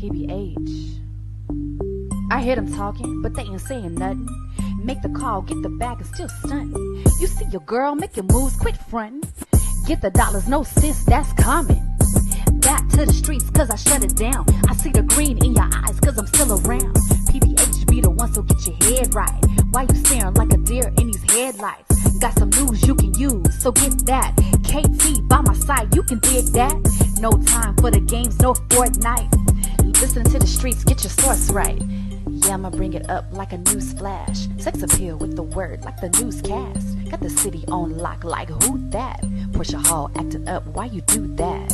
PBH. I hear them talking, but they ain't saying nothing. Make the call, get the bag, and still stunting. You see your girl, make your moves, quit frontin'. Get the dollars, no sis, that's common. Back to the streets, cause I shut it down. I see the green in your eyes, cause I'm still around. PBH be the one, so get your head right. Why you staring like a deer in these headlights? Got some news you can use, so get that. KT by my side, you can dig that. No time for the games, no Fortnite. Listen to the streets, get your source right. Yeah, I'ma bring it up like a news flash. Sex appeal with the word like the newscast. Got the city on lock like who that? Portia Hall acting up, why you do that?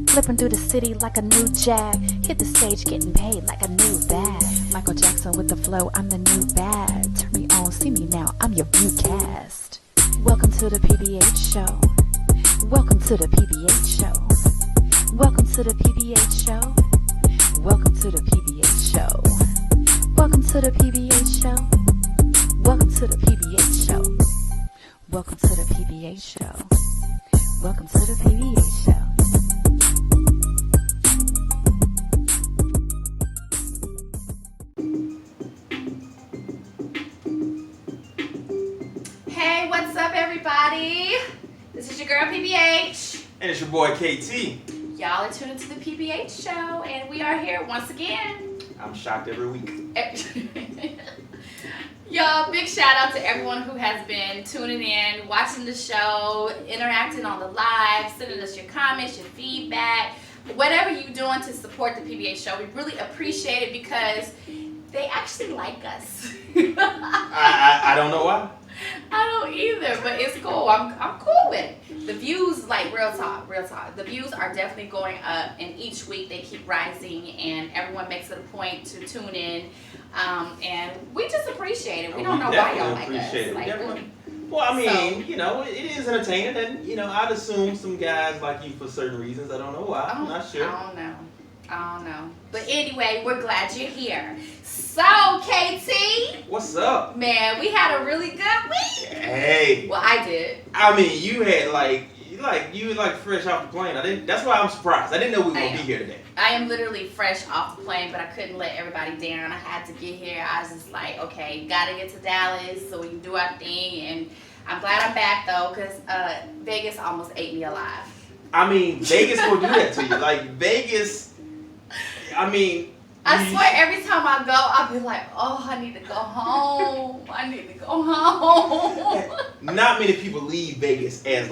Flipping through the city like a new jag. Hit the stage getting paid like a new bag. Michael Jackson with the flow, I'm the new bad. Turn me on, see me now, I'm your viewcast. Welcome to the PBH show. Welcome to the PBH show. Welcome to the PBH show. Welcome to the PBH show. Welcome to the PBH show. Welcome to the PBH show. Welcome to the PBH show. Welcome to the PBH show. Hey, what's up, everybody? This is your girl PBH. And it's your boy KT. Y'all are tuned into the PBH show, and we are here once again. I'm shocked every week. Y'all, big shout out to everyone who has been tuning in, watching the show, interacting on the live, sending us your comments, your feedback, whatever you're doing to support the PBH show. We really appreciate it because they actually like us. I don't know why. I don't either, but it's cool. I'm cool with it. The views, like real talk. The views are definitely going up, and each week they keep rising, and everyone makes it a point to tune in, and we just appreciate it. We don't know why y'all like us. Well, I mean, it is entertaining, and I'd assume some guys like you for certain reasons. I don't know why. I'm not sure. I don't know. But anyway, we're glad you're here. So, KT. What's up? Man, we had a really good week. Hey. Well, I did. I mean, you had you were fresh off the plane. That's why I'm surprised. I didn't know we were going to be here today. I am literally fresh off the plane, but I couldn't let everybody down. I had to get here. I was just like, okay, gotta get to Dallas so we can do our thing. And I'm glad I'm back, though, because Vegas almost ate me alive. I mean, Vegas will do that to you. Vegas, I swear every time I go, I'll be like, oh, I need to go home. I need to go home. Not many people leave Vegas as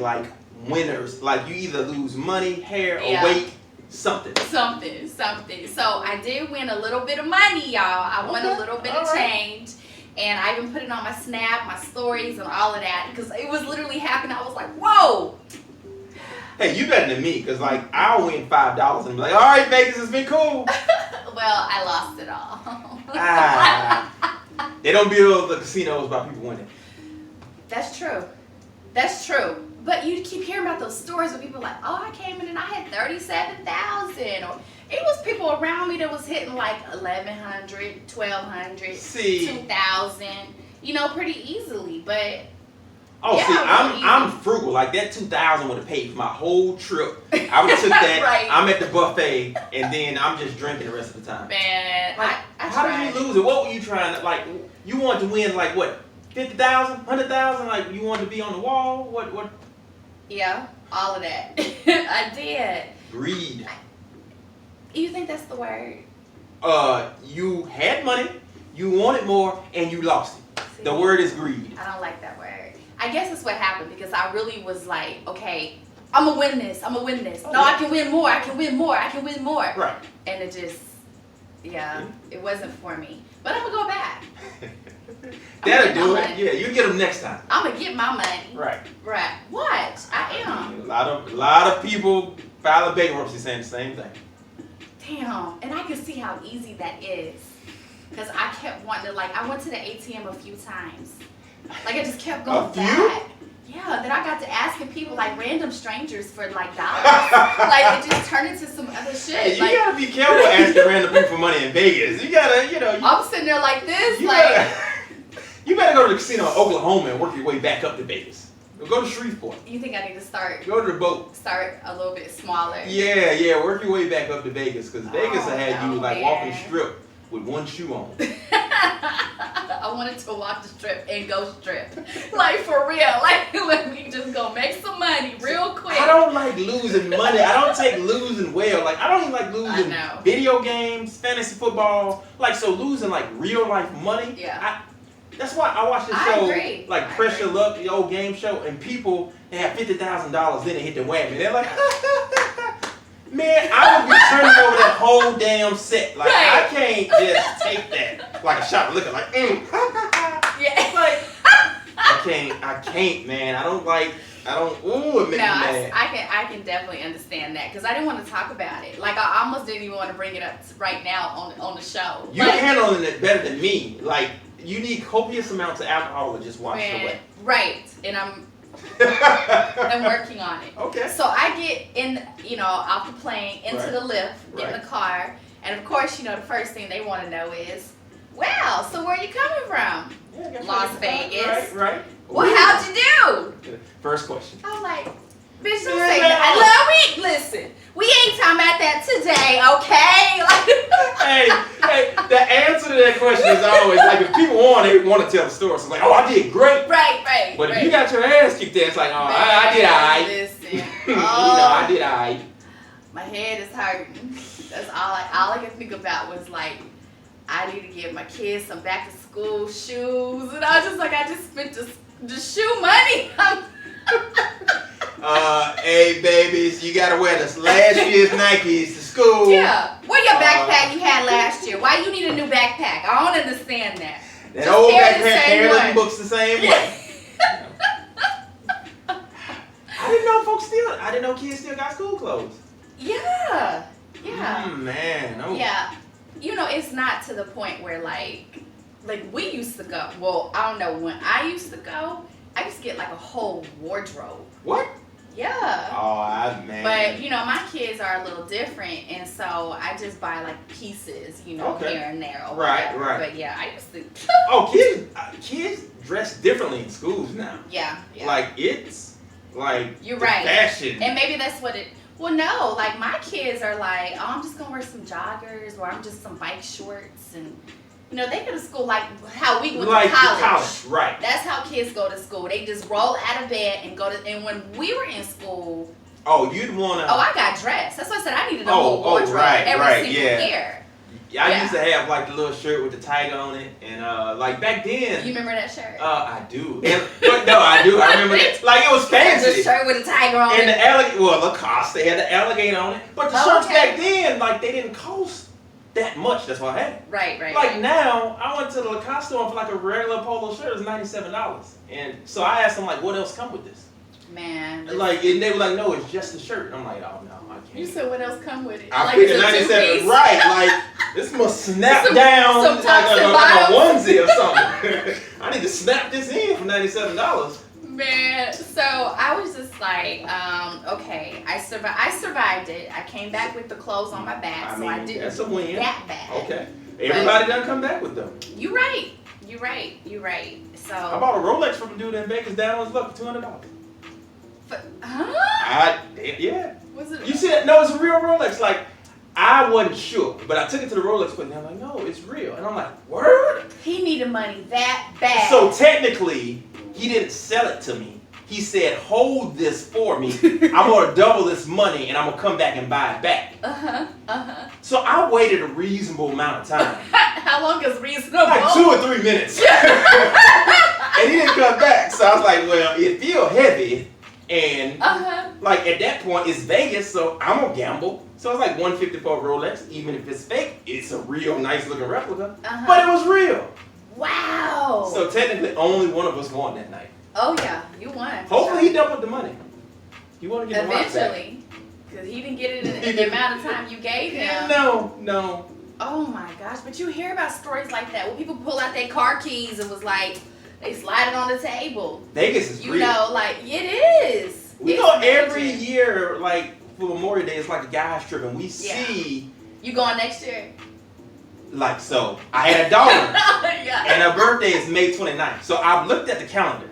winners. You either lose money, hair, or weight, something. Something. So I did win a little bit of money, y'all. I won a little bit of change. And I even put it on my Snap, my stories, and all of that. Because it was literally happening. I was like, whoa. Hey, you better than me, because I'll win $5 and be like, all right, Vegas, it's been cool. Well, I lost it all. They don't build the casinos by people winning. That's true. But you keep hearing about those stories where people are like, oh, I came in and I had 37,000. Or it was people around me that was hitting 1,100, 1,200, 2,000, pretty easily. But I'm frugal. That 2,000 would have paid for my whole trip. I would have took that. Right. I'm at the buffet, and then I'm just drinking the rest of the time. Man, how did you lose it? What were you trying to You wanted to win what? 50,000, 100,000? You wanted to be on the wall? What? Yeah, all of that. I did. Greed. You think that's the word? You had money, you wanted more, and you lost it. See, the word is greed. I don't like that word. I guess that's what happened because I really was like, okay, I'm going to win this. Oh, no, yeah. I can win more. Right. And it just, it wasn't for me. But I'm going to go back. That'll do it. Yeah, you get them next time. I'm going to get my money. Right. What? I am. A lot of people filing bankruptcy saying the same thing. Damn. And I can see how easy that is. Because I kept wanting to, I went to the ATM a few times. I just kept going back. Yeah, then I got to asking people, random strangers for, dollars. It just turned into some other shit. Hey, you gotta be careful asking random people for money in Vegas. You gotta, I'm sitting there like this, you better go to the casino in Oklahoma and work your way back up to Vegas. Go to Shreveport. You think I need to start Go to the boat. Start a little bit smaller? Yeah. Work your way back up to Vegas, because Vegas will have you like walking the man. strip with one shoe on. I wanted to walk the strip and go strip. Like, for real. Like, let me just go make some money real quick. I don't like losing money. I don't take losing well. Like, I don't even like losing video games, fantasy football. Like, so losing like real life money. Yeah. That's why I watch this show, agree. like Pressure Luck, the old game show, and people, they have $50,000, then they hit the whammy. They're like, man, I would be turning over that whole damn set. Like, I can't just take that like a shot of liquor. Like, Yeah. Like, I can't, man. It makes me mad. I can definitely understand that, because I didn't want to talk about it. Like, I almost didn't even want to bring it up right now on the show. You're handling it better than me. Like, you need copious amounts of alcohol to just wash it away. Right, and I'm working on it. Okay. So I get off the plane, into the lift, get in the car, and of course, the first thing they want to know is, well, so where are you coming from? Yeah, Las Vegas. Right. Well, how'd you do? First question. I'm like, bitch, don't say that. Listen, we ain't talking about that today, okay? Hey, the answer to that question is always like, if people they want to tell the story. So it's like, oh, I did great. Right. But if you got your ass kicked there, it's like, oh, I did alright. Listen, I did alright. My head is hurting. That's all I could think about was like, I need to give my kids some back to school shoes, and I was just like, I just spent the shoe money. Hey babies, you gotta wear this last year's Nikes to school. Yeah. Where your backpack you had last year? Why you need a new backpack? I don't understand that. That just old carry backpack carrying books the same way. I didn't know kids still got school clothes. Yeah. Man. Yeah. It's not to the point where like we used to go. Well, I don't know, when I used to go, I used to get like a whole wardrobe. What? Yeah. Oh, man. But my kids are a little different, and so I just buy like pieces, here and there. Or whatever. Right. But yeah, I used to. Oh, kids dress differently in schools now. Yeah. Like it's like you're right. Fashion. And maybe that's what it. Well, no, like my kids are like, oh, I'm just gonna wear some joggers, or I'm just some bike shorts, and they go to school like how we went to college. Right. That's how kids go to school. They just roll out of bed and go to. And when we were in school, you'd wanna. Oh, I got dressed. That's why I said I needed a whole wardrobe every single year. I used to have like the little shirt with the tiger on it, and like back then. You remember that shirt? I do. But no, I do. I remember that. Like it was fancy. The shirt with the tiger on it. And the alligator, Lacoste, they had the alligator on it. But the shirts back then, like they didn't cost that much. That's why I had it. Right. Like now, I went to the Lacoste store for like a regular polo shirt. It was $97, and so I asked them like, what else come with this? Man. Like, and they were like, no, it's just a shirt. I'm like, oh no, I can't. You said what else come with it? I like figured 97, right? Like this must snap down like a onesie or something. I need to snap this in for $97. Man, so I was just like, okay, I survived it. I came back with the clothes on my back, so I didn't that's a win. that bad. Okay, everybody done come back with them. You're right. So I bought a Rolex from a dude in Vegas down on his luck for $200. Huh? Yeah. Was it? You see that? No, it's a real Rolex. Like, I wasn't sure, but I took it to the Rolex place, and they're like, no, it's real. And I'm like, word? He needed money that bad. So technically, he didn't sell it to me. He said, hold this for me. I'm going to double this money, and I'm going to come back and buy it back. So I waited a reasonable amount of time. How long is reasonable? Like 2 or 3 minutes. And he didn't come back. So I was like, well, it feels heavy. And like at that point, it's Vegas, so I'm gonna gamble. So it's like $150 for a Rolex, even if it's fake. It's a real nice looking replica, but it was real. Wow. So technically, only one of us won that night. Oh yeah, you won. Hopefully, he doubled the money. You want to get eventually, because he didn't get it in the amount of time you gave him. No. Oh my gosh! But you hear about stories like that where people pull out their car keys and was like. They slide it on the table. Vegas is real. Like it is. We go every year, like for Memorial Day. It's like a guys trip, and we see. You going next year? Like so, I had a daughter, and her birthday is May 29th. So I've looked at the calendar.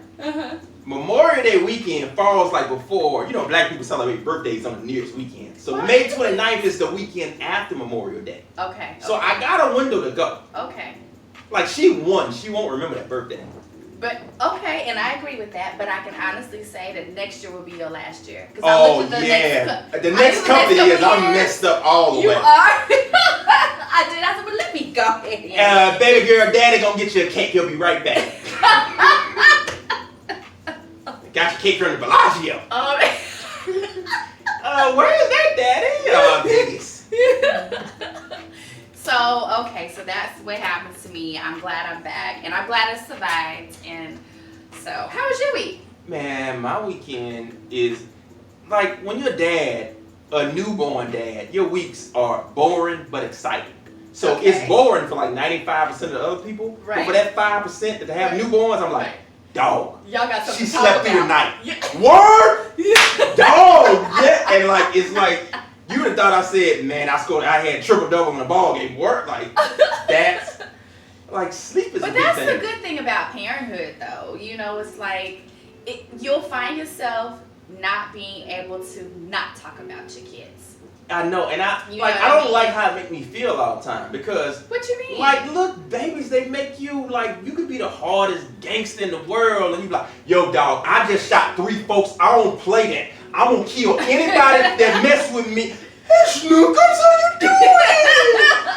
Memorial Day weekend falls like before, black people celebrate birthdays on the nearest weekend. So What? May 29th is the weekend after Memorial Day. Okay. So I got a window to go. Okay. Like she won, she won't remember that birthday. But okay, and I agree with that. But I can honestly say that next year will be your last year. Oh yeah, the next couple of years I'm messed up all the you way. You are. I did. I said, well, let me go ahead. Baby girl, daddy gonna get you a cake. He'll be right back. Got your cake from the Bellagio. Where is that, daddy? Vegas. So, okay, so that's what happens to me. I'm glad I'm back, and I'm glad I survived. And so, how was your week? Man, my weekend is like when you're a dad, a newborn dad, your weeks are boring but exciting. So it's boring for like 95% of the other people. Right. But for that 5% that have newborns, I'm like, dog. Y'all got something She to talk slept through the about. night. Yeah. Word? Dog. Yeah. And like, it's like, you would have thought I said, man, I had triple-double in the ball game. Work. Like, that's, like, sleep is a But big that's thing. the good thing about parenthood, though. It's like, you'll find yourself not being able to not talk about your kids. I know, and I You like. know I what I don't mean? like how it make me feel all the time because, What you mean? like, look, babies, they make you like you could be the hardest gangster in the world, and you be like, yo, dog, I just shot 3 folks. I don't play that. I'm gonna kill anybody that mess with me. Hey, Snookums, how you doing?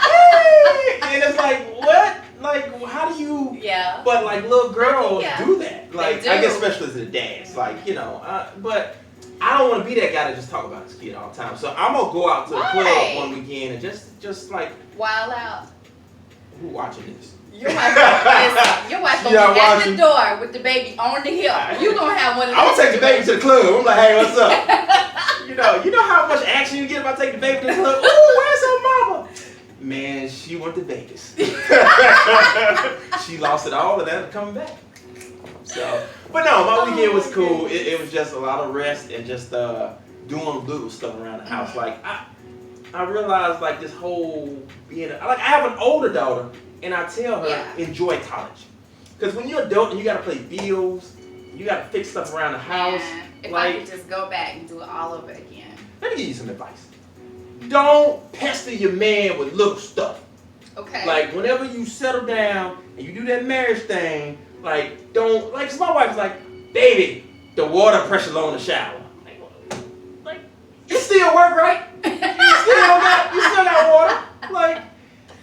Hey, and it's like, what? Like, how do you? Yeah. But like, little girls Yeah. do that. Like, They I guess do. especially as the dads, like, but. I don't want to be that guy that just talk about his kid all the time. So I'm gonna go out to the club one weekend and just like Wild out. who watching this? Your wife gonna be at the door with the baby on the hip. You gonna have one of those. I'm gonna take the baby to the club. I'm like, hey, what's up? you know how much action you get if I take the baby to the club? Ooh, where's her mama? Man, she went to Vegas. She lost it all and then coming back. So, but no, my weekend was cool. It was just a lot of rest and just doing little stuff around the house. Like I realized like this whole being I have an older daughter and I tell her enjoy college because when you're adult and you gotta pay bills, you gotta fix stuff around the house. Man, if like, I could just go back and do it all over again. let me give you some advice. Don't pester your man with little stuff. Okay. Like whenever you settle down and you do that marriage thing. Like, don't, like, cause my wife's like, baby, the water pressure low in the shower. Like, it still work, right? You still got water. Like,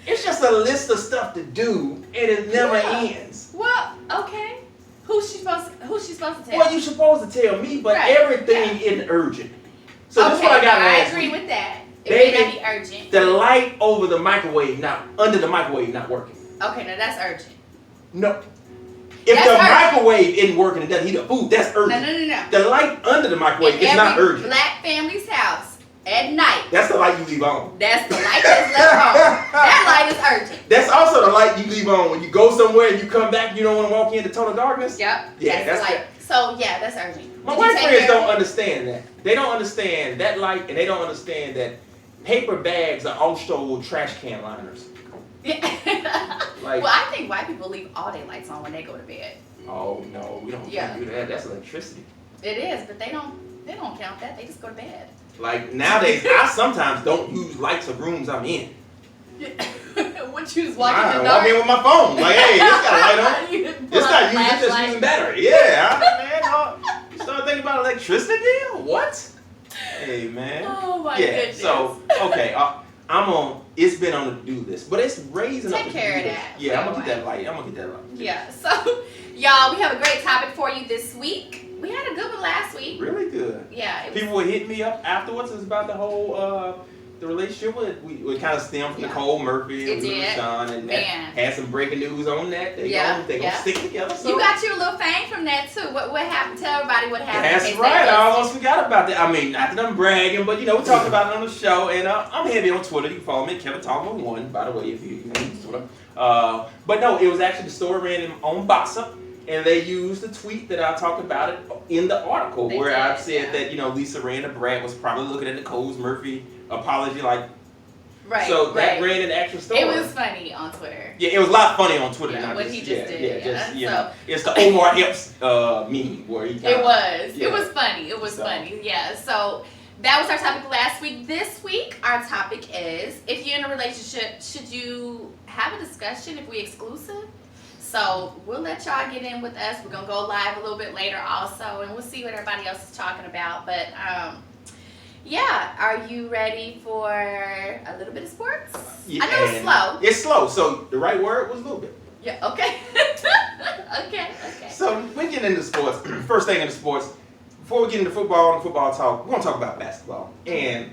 it's just a list of stuff to do, and it never ends. Well, okay. Who's she supposed to tell? Well, you're supposed to tell me, but everything isn't urgent. So this is what I got I last agree week. with that. It Baby, may not be urgent. The light over the microwave, under the microwave, not working. Okay, now that's urgent. No. If That's the urgent. microwave isn't working and doesn't heat up food, that's urgent. No. The light under the microwave is not Every urgent. black family's house at night. That's the light you leave on. That's the light that's left on. That light is urgent. That's also the light you leave on when you go somewhere and you come back and you don't want to walk into total darkness. Yep. Yeah, that's the light. So yeah, that's urgent. My Did you white take friends care don't of it? understand that. They don't understand that light and they don't understand that paper bags are also trash can liners. Like, well, I think white people leave all their lights on when they go to bed. oh no, we don't do that. That's electricity. It is, but they don't count that. They just go to bed. Like nowadays, I sometimes don't use lights of rooms I'm in. What you was walking I the walk dark? in with my phone. Like, hey, this got a light on. It's not using, it's just using battery. Yeah, you start thinking about electricity bill? What? Hey, man. Oh my yeah, goodness. so, okay, it's been on the do list, but it's raising up. Take care of that. Yeah, I'm gonna get that light. Yeah, so, y'all, we have a great topic for you this week. We had a good one last week. Really good. Yeah. It was, People were hitting me up afterwards. It's about the whole, the relationship we kind of stemmed from Nicole Murphy and Sean, and that had some breaking news on that. They gonna stick together. So. You got your little fame from that too. What happened? Tell everybody what happened. That's right. I almost forgot about that. I mean, not that I'm bragging, but we talked about it on the show, and I'm heavy on Twitter. You can follow me, Kevin Tomlin1, by the way, if you use Twitter. But no, it was actually the story ran on Bossa. And they used the tweet that I talked about it in the article where I said that, Lisa Rand the Brat was probably looking at Nicole Murphy apology like, Right. So that right. ran an actual story. It was funny on Twitter. Yeah, it was a lot funny on Twitter. Yeah, what he just did. It's the Omar Epps meme where he. It was funny. It was funny. Yeah. So that was our topic last week. This week, our topic is: if you're in a relationship, should you have a discussion if we exclusive? So we'll let y'all get in with us. We're gonna go live a little bit later, also, and we'll see what everybody else is talking about. But yeah, are you ready for a little bit of sports? Yeah, I know it's slow. It's slow, so the right word was a little bit. Yeah, okay. okay. So we get into sports. First thing in the sports, before we get into football and football talk, we're going to talk about basketball. And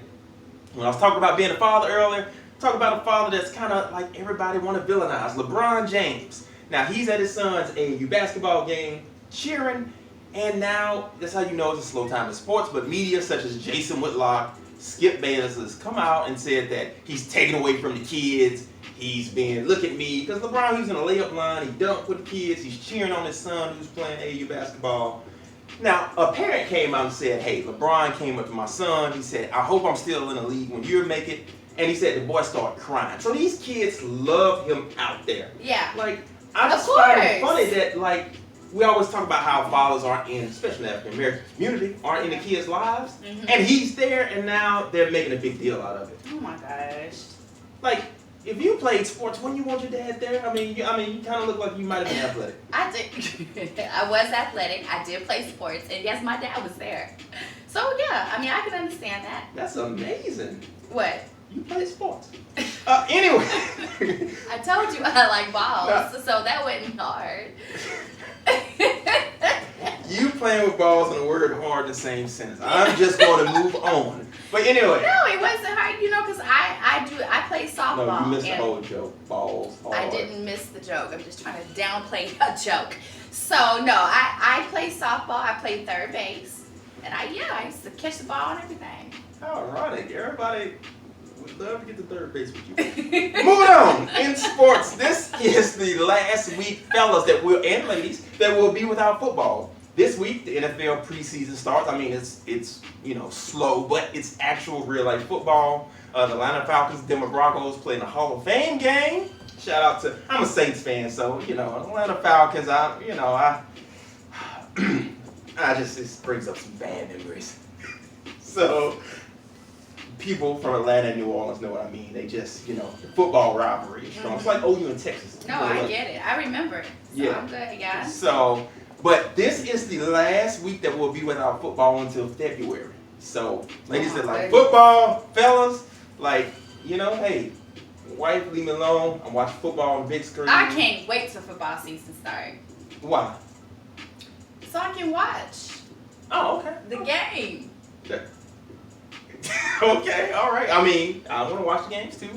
when I was talking about being a father earlier, talk about a father that's kind of like everybody want to villainize. LeBron James. Now, he's at his son's AAU basketball game cheering. And now, that's how you know it's a slow time in sports, but media such as Jason Whitlock, Skip Bayless has come out and said that he's taken away from the kids. He's been, look at me, because LeBron, he was in a layup line, he dunked with the kids, he's cheering on his son who's playing AAU basketball. Now, a parent came out and said, hey, LeBron came up to my son, he said, I hope I'm still in the league when you make it. And he said the boy started crying. So these kids love him out there. Yeah. Like, I just find it funny that, like, we always talk about how fathers aren't in, especially the African American community, aren't in the kids' lives. Mm-hmm. And he's there, and now they're making a big deal out of it. Oh my gosh. Like, if you played sports, wouldn't you want your dad there? I mean, you kind of look like you might have been athletic. I did. I was athletic. I did play sports, and yes, my dad was there. So yeah, I mean, I can understand that. That's amazing. What? You play sports. Anyway. I told you I like balls, so that wasn't hard. You playing with balls and the word hard in the same sentence. I'm just going to move on. But anyway. No, it wasn't hard, because I play softball. No, you missed the whole joke. Balls hard. I didn't miss the joke. I'm just trying to downplay a joke. So no, I played softball. I played third base, and I used to catch the ball and everything. How ironic. Everybody would love to get to third base with you. Moving on. In sports, this is the last week, fellas, and ladies, that will be without football. This week, the NFL preseason starts. I mean, it's slow, but it's actual real-life football. The Atlanta Falcons, Denver Broncos playing a Hall of Fame game. Shout out to, I'm a Saints fan, so, Atlanta Falcons, it brings up some bad memories. So, people from Atlanta and New Orleans know what I mean. They just, the football rivalry is strong. It's like OU in Texas. No, I get it. I remember it. So yeah. I'm good, guys. So, but this is the last week that we'll be without football until February. So, ladies that like football, fellas, hey, wife, leave me alone. I'm watching football on the big screen. I can't wait till football season starts. Why? So I can watch. Oh, okay. The game. Okay, all right. I mean, I want to watch the games too.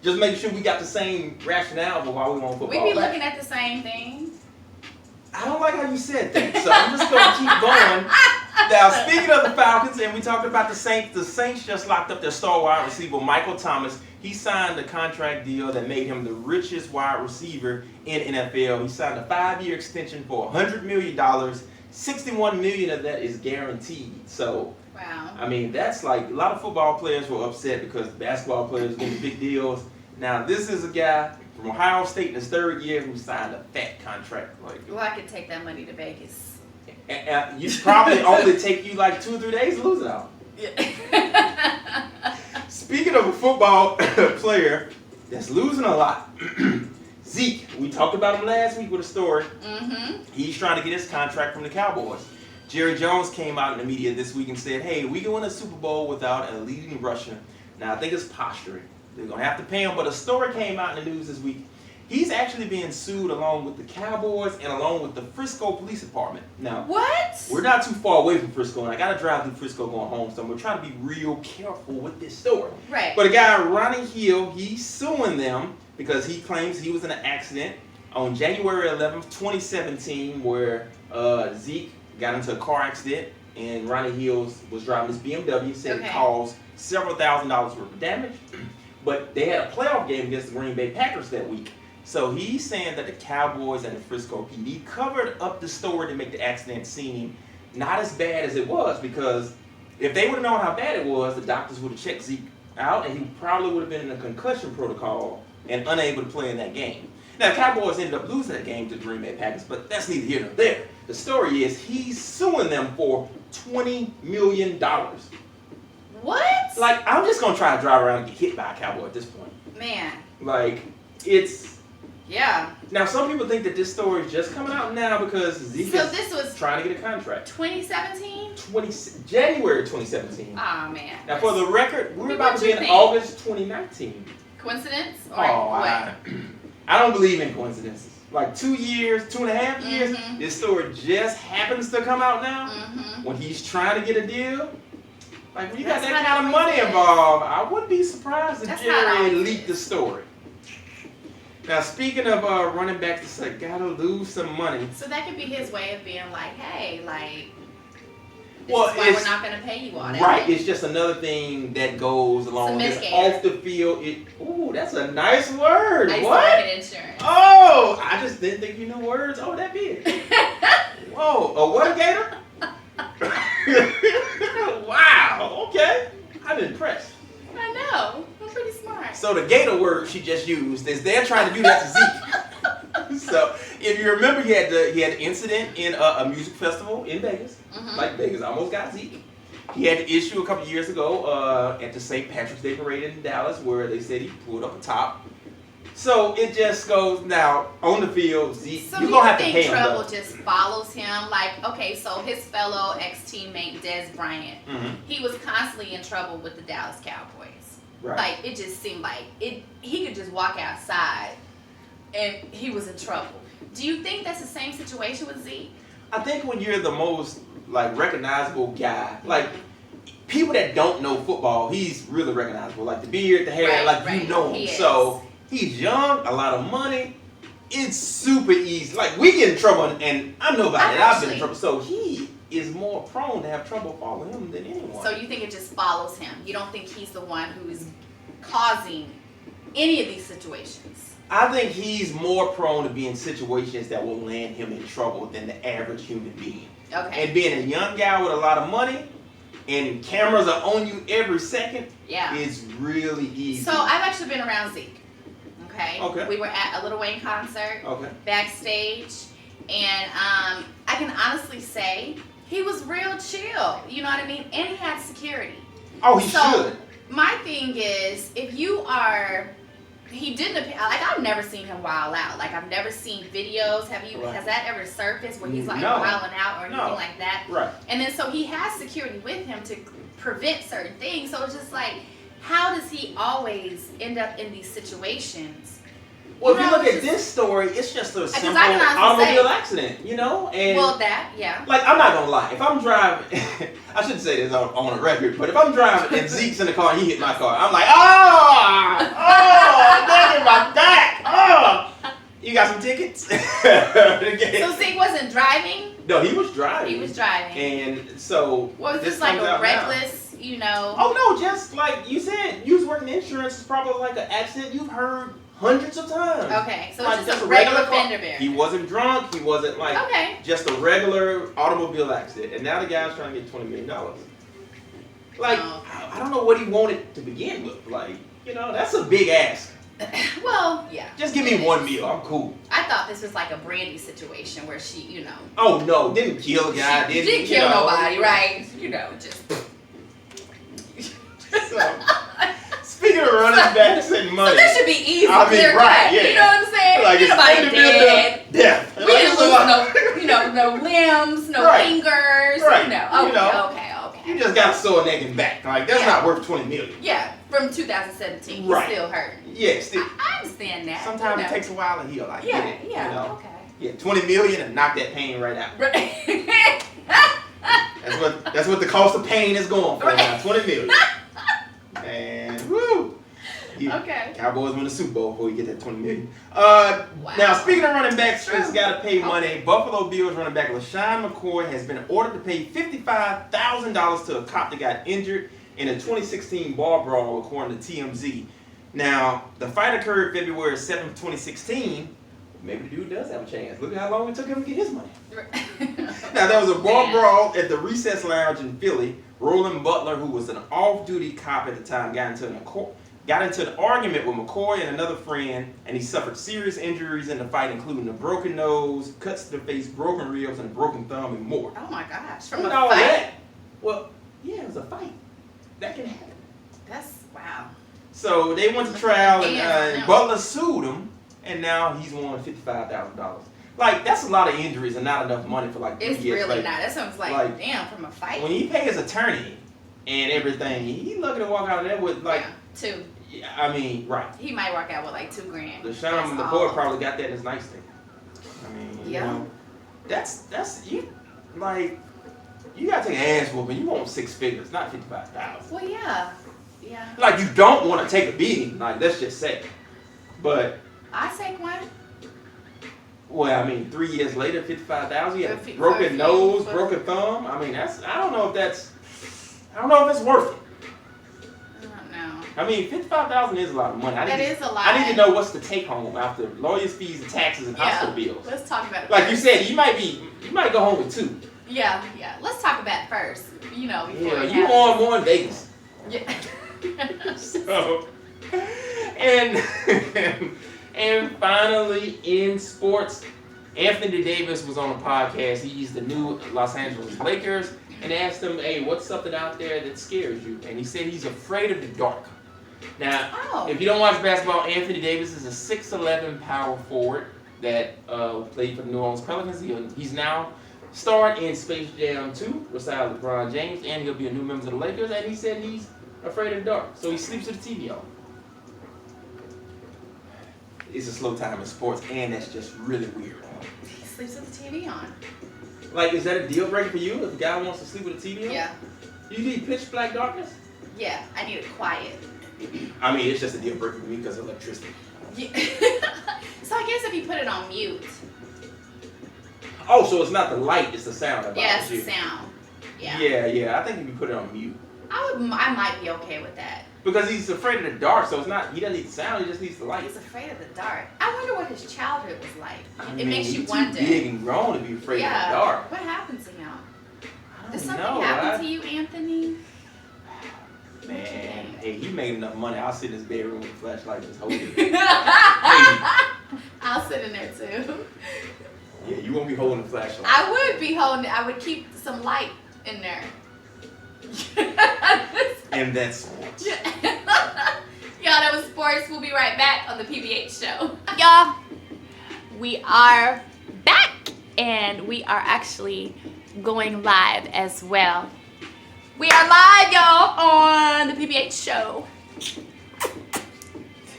Just making sure we got the same rationale for why we want football. We be looking at the same thing. I don't like how you said that, so I'm just going to keep going. Now, speaking of the Falcons, and we talked about the Saints just locked up their star wide receiver, Michael Thomas. He signed a contract deal that made him the richest wide receiver in NFL. He signed a 5-year extension for $100 million. $61 million of that is guaranteed. So, wow. I mean, that's like a lot of football players were upset because basketball players getting big deals. Now, this is a guy from Ohio State in his 3rd year who signed a fat contract. Well, I could take that money to Vegas. You probably only take you like 2 or 3 days to lose it out. Yeah. Speaking of a football player that's losing a lot, Zeke, we talked about him last week with a story. Mm-hmm. He's trying to get his contract from the Cowboys. Jerry Jones came out in the media this week and said, hey, we can win a Super Bowl without a leading rusher. Now, I think it's posturing. They're going to have to pay him, but a story came out in the news this week. He's actually being sued along with the Cowboys and along with the Frisco Police Department. Now, what? We're not too far away from Frisco, and I got to drive through Frisco going home, so we're trying to be real careful with this story. Right. But a guy, Ronnie Hill, he's suing them because he claims he was in an accident on January 11th, 2017, where Zeke got into a car accident, and Ronnie Hill was driving his BMW, said it caused several $1,000s worth of damage. But they had a playoff game against the Green Bay Packers that week. So he's saying that the Cowboys and the Frisco PD covered up the story to make the accident seem not as bad as it was, because if they would have known how bad it was, the doctors would have checked Zeke out, and he probably would have been in a concussion protocol and unable to play in that game. Now, the Cowboys ended up losing that game to the Green Bay Packers, but that's neither here nor there. The story is he's suing them for $20 million. What? Like, I'm just gonna try to drive around and get hit by a cowboy at this point. Man. Like, it's... Yeah. Now, some people think that this story is just coming out now because Zeke this was trying to get a contract. 2017? January 2017. Oh, man. Now, for the record, we're about to what be you in think? August 2019. Coincidence? Or I don't believe in coincidences. Like 2 years, 2.5 years, Mhm. this story just happens to come out now. Mhm. When he's trying to get a deal. Like, when you got That's that how kind of it always money is. involved, I wouldn't be surprised if That's how it Jerry always leaked is. the story. Now, speaking of running backs that say, gotta lose some money. So that could be his way of being like, hey, like, this Well, is why it's- we're not going to pay you all that. Right, money. it's just another thing that goes along with this mitigator. off the field. Ooh, that's a nice word. I used to What? work in insurance. Oh, I just didn't think you knew words. Oh, that big. Whoa, a what gator? Wow, okay. I'm impressed. I know. I'm pretty smart. So the gator word she just used is they're trying to do that to Zeke. So if you remember, he had the incident in a music festival in Vegas. Mhm. Like Vegas almost got Zeke. He had the issue a couple years ago at the St. Patrick's Day parade in Dallas where they said he pulled up a top. So it just goes now on the field. Zeke, So you're do gonna you have to think pay him. trouble Though. just follows him? Like, okay, so his fellow ex-teammate Des Bryant, Mhm. he was constantly in trouble with the Dallas Cowboys. Right. Like, it just seemed like he could just walk outside and he was in trouble. Do you think that's the same situation with Zeke? I think when you're the most like recognizable guy, like people that don't know football, he's really recognizable. Like the beard, the hair, Right, like right. you know him. He is. So he's young, a lot of money. It's super easy. Like we get in trouble, and I know about it. I've been in trouble. So he is more prone to have trouble following him than anyone. So you think it just follows him? You don't think he's the one who is causing any of these situations? I think he's more prone to be in situations that will land him in trouble than the average human being. Okay. And being a young guy with a lot of money, and cameras are on you every second, Yeah. it's really easy. So I've actually been around Zeke. Okay. Okay. We were at a Lil Wayne concert Okay. backstage, and I can honestly say he was real chill. You know what I mean? And he had security. Oh, he So, should. My thing is, if you are, he didn't appear, like I've never seen him wild out. Like I've never seen videos. Right. Has that ever surfaced where he's like No. wilding out or anything No. like that? Right. And then so he has security with him to prevent certain things. So it's just like, how does he always end up in these situations? Well, if you look it's at this story, it's just a simple I can honestly automobile say- accident, you know? And Well, that, yeah. like, I'm not gonna lie. If I'm driving, I shouldn't say this on a record, but if I'm driving and Zeke's in the car and he hit my car, I'm like, look at my back. Oh, you got some tickets? So Zeke wasn't driving? No, he was driving. He was driving. And so Was this like comes a out now. reckless, you know? Oh no, just like you said, you was working insurance. It's probably like an accident you've heard hundreds of times. Okay, so Like it's just a regular regular car. fender bender. He wasn't drunk. He wasn't like Okay. just a regular automobile accident. And now the guy's trying to get $20 million. Like, Oh. I don't know what he wanted to begin with. Like, you know, that's a big ask. Well, yeah. Just give me one meal. I'm cool. I thought this was like a Brandy situation where she, you know. Oh no, didn't kill a guy. She didn't kill nobody, right? You know, just. So, speaking of running backs and So money. this should be easy, I mean, clear right, cut. yeah. You know what I'm saying? Like, Ain't it's nobody fundamental dead. death. We didn't lose no limbs, no Right. fingers. Right. No. You Okay, know. okay. You just got a sore neck and back. Like, that's Yeah. not worth $20 million. Yeah, from 2017, he's Right. still hurting. Yeah, still. I understand that. Sometimes you it know. takes a while to heal. I Yeah, get it. yeah, You know? okay. Yeah, $20 million and knock that pain right out. Right. That's what the cost of pain is going for. Right. Now, $20 million. Man, woo. Okay. Cowboys win the Super Bowl before you get that $20 million. Wow. Now, speaking of running backs, True. that's got to pay Okay. money. Buffalo Bills running back LaShawn McCoy has been ordered to pay $55,000 to a cop that got injured in a 2016 bar brawl, according to TMZ. Now, the fight occurred February 7th, 2016, maybe the dude does have a chance. Look at how long it took him to get his money. Now, there was a bar brawl at the Recess Lounge in Philly. Roland Butler, who was an off-duty cop at the time, got into an argument with McCoy and another friend, and he suffered serious injuries in the fight, including a broken nose, cuts to the face, broken ribs, and a broken thumb, and more. Oh my gosh! From Look a at all fight? that. Well, yeah, it was a fight. That can happen. That's wow. So they went to trial, and Yeah, Butler sued him, and now he's won $55,000. Like, that's a lot of injuries and not enough money for like 3 It's years. really Like, not. That sounds like damn, from a fight. when he pay his attorney and everything, he lucky to walk out of there with like yeah, 2. I mean, right. He might walk out with like $2,000. The boy probably got that in his nightstand. I mean, you Yeah. know, that's you like you gotta take an ass whooping. You want 6 figures, not 55,000. Well, yeah, yeah. Like, you don't want to take a beating. Like, let's just say, but I take one. well, I mean, 3 years later, 55,000. You had a For- broken for- nose, for- broken thumb. I mean, I don't know if it's worth it. I don't know. I mean, 55,000 is a lot of money. That is a lot. I need to know what's the take home after lawyers' fees and taxes and hospital bills. Let's talk about it. Like you first. said, you might go home with 2. Yeah, yeah. Let's talk about it first. You know, before Yeah, it you happens. on more in Vegas. Yeah. So, and finally in sports, Anthony Davis was on a podcast. He's the new Los Angeles Lakers, and asked him, "Hey, what's something out there that scares you?" And he said he's afraid of the dark. Now, if you don't watch basketball, Anthony Davis is a 6'11" power forward that played for the New Orleans Pelicans. He's now starred in Space Jam 2 beside LeBron James, and he'll be a new member of the Lakers. And he said he's afraid of the dark, so he sleeps with the TV on. It's a slow time in sports, and that's just really weird. He sleeps with the TV on. Like, is that a deal breaker for you if a guy wants to sleep with a TV on? Yeah. You need pitch black darkness? Yeah, I need it quiet. I mean, it's just a deal breaker for me because of electricity. Yeah. So I guess if you put it on mute. Oh, so it's not the light, it's the sound that Yeah, bothers it's you. the sound. Yeah. Yeah. I think if you put it on mute. I might be okay with that. Because he's afraid of the dark, so he doesn't need the sound, he just needs the light. He's afraid of the dark. I wonder what his childhood was like. I It makes you he's wonder. Too big and grown to be afraid of the dark. What happened to him? I Did don't something know. happen to you, Anthony? Man, hey, he made enough money. I'll sit in his bedroom with a flashlight and just hold it. I'll sit in there too. Yeah, you won't be holding the flashlight. I would be holding it. I would keep some light in there. And that's sports. Y'all, that was sports. We'll be right back on the PBH show. Y'all, we are back, and we are actually going live as well. We are live, y'all, on the PBH show.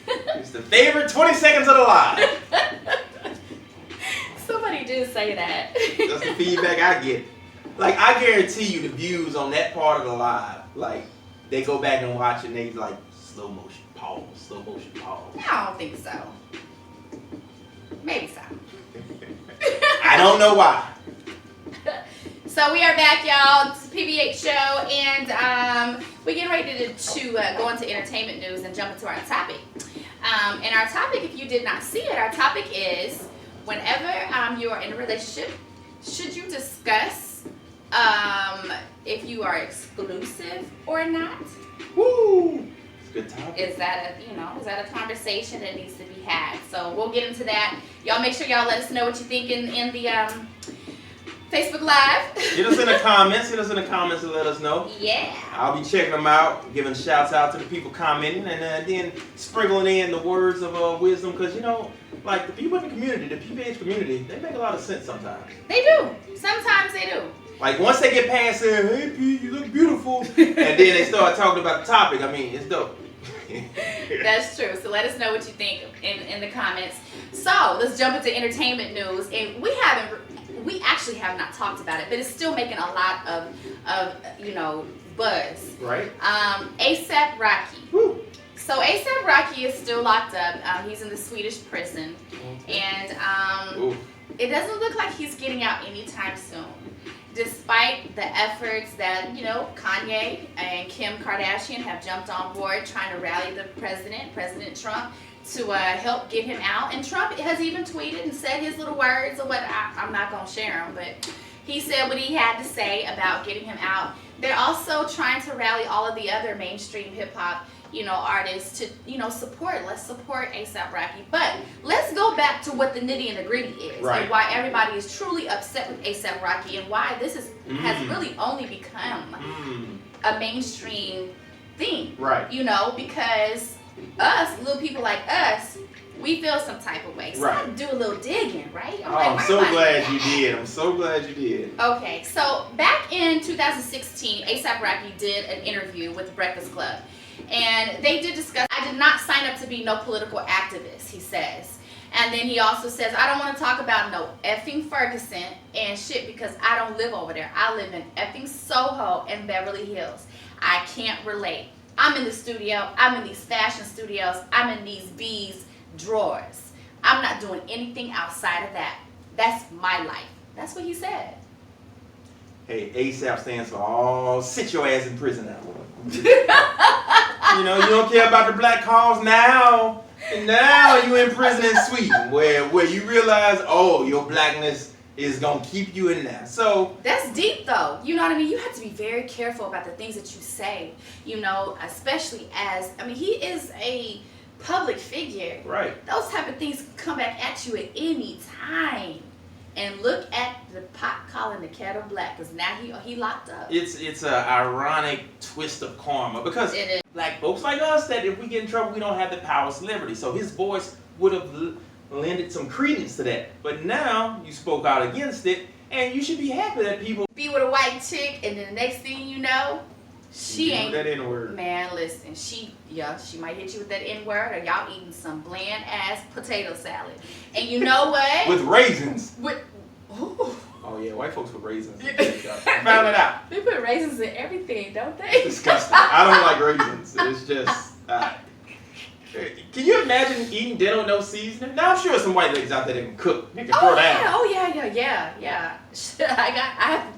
It's the favorite 20 seconds of the live. Somebody did say that. That's the feedback I get. Like, I guarantee you the views on that part of the live, like, they go back and watch it and they like, slow motion, pause, slow motion, pause. I don't think so. Maybe so. I don't know why. So we are back, y'all. It's the PBH show, and we're getting ready to go into entertainment news and jump into our topic. And our topic, if you did not see it, our topic is whenever you are in a relationship, should you discuss if you are exclusive or not? Woo! It's a good topic. Is that a conversation that needs to be had? So we'll get into that. Y'all make sure y'all let us know what you think in the Facebook Live. Hit us in the comments and let us know. Yeah. I'll be checking them out, giving shouts out to the people commenting, and then sprinkling in the words of wisdom, because, like, the people in the community, the PBH community, they make a lot of sense sometimes. They do. Sometimes they do. Like, once they get past saying, "Hey, P, you look beautiful," and then they start talking about the topic, I mean, it's dope. That's true. So let us know what you think in the comments. So let's jump into entertainment news, and we actually have not talked about it, but it's still making a lot of buzz. Right? A$AP Rocky. Woo. So A$AP Rocky is still locked up. He's in the Swedish prison, and it doesn't look like he's getting out anytime soon, despite the efforts that Kanye and Kim Kardashian have jumped on board trying to rally the President Trump, to help get him out. And Trump has even tweeted and said his little words or what. I'm not going to share them, but he said what he had to say about getting him out. They're also trying to rally all of the other mainstream hip hop, artists to, support. Let's support A$AP Rocky. But let's go back to what the nitty and the gritty is, right, and why everybody is truly upset with A$AP Rocky, and why this has really only become a mainstream thing. Right. Because us, little people like us, we feel some type of way. So I do a little digging, right? I'm so glad you did. I'm so glad you did. Okay, so back in 2016, A$AP Rocky did an interview with Breakfast Club. And they did discuss, I did not sign up to be no political activist, he says. And then he also says, I don't want to talk about no effing Ferguson and shit because I don't live over there. I live in effing Soho and Beverly Hills. I can't relate. I'm in the studio. I'm in these fashion studios. I'm in these B's drawers. I'm not doing anything outside of that. That's my life. That's what he said. Hey, A$AP stands for all sit your ass in prison now. You don't care about the black cause now. And now you in prison in Sweden where you realize, your blackness is going to keep you in there. So that's deep though. You know what I mean? You have to be very careful about the things that you say, especially as, he is a public figure. Right. Those type of things come back at you at any time. And look at the pot calling the kettle black, because now he locked up. It's an ironic twist of karma, because it is. Black folks like us, that if we get in trouble, we don't have the power of celebrity. So his voice would have lended some credence to that. But now you spoke out against it, and you should be happy that people be with a white chick, and then the next thing you know, she ain't that N-word. Man, listen, she might hit you with that N-word, or y'all eating some bland ass potato salad. And you know what? With raisins. Ooh. Oh yeah, white folks with raisins. I found it out. They put raisins in everything, don't they? It's disgusting. I don't like raisins. It's just. Can you imagine eating dinner with no seasoning? Now I'm sure some white ladies out there that can cook. They can throw down. Yeah. I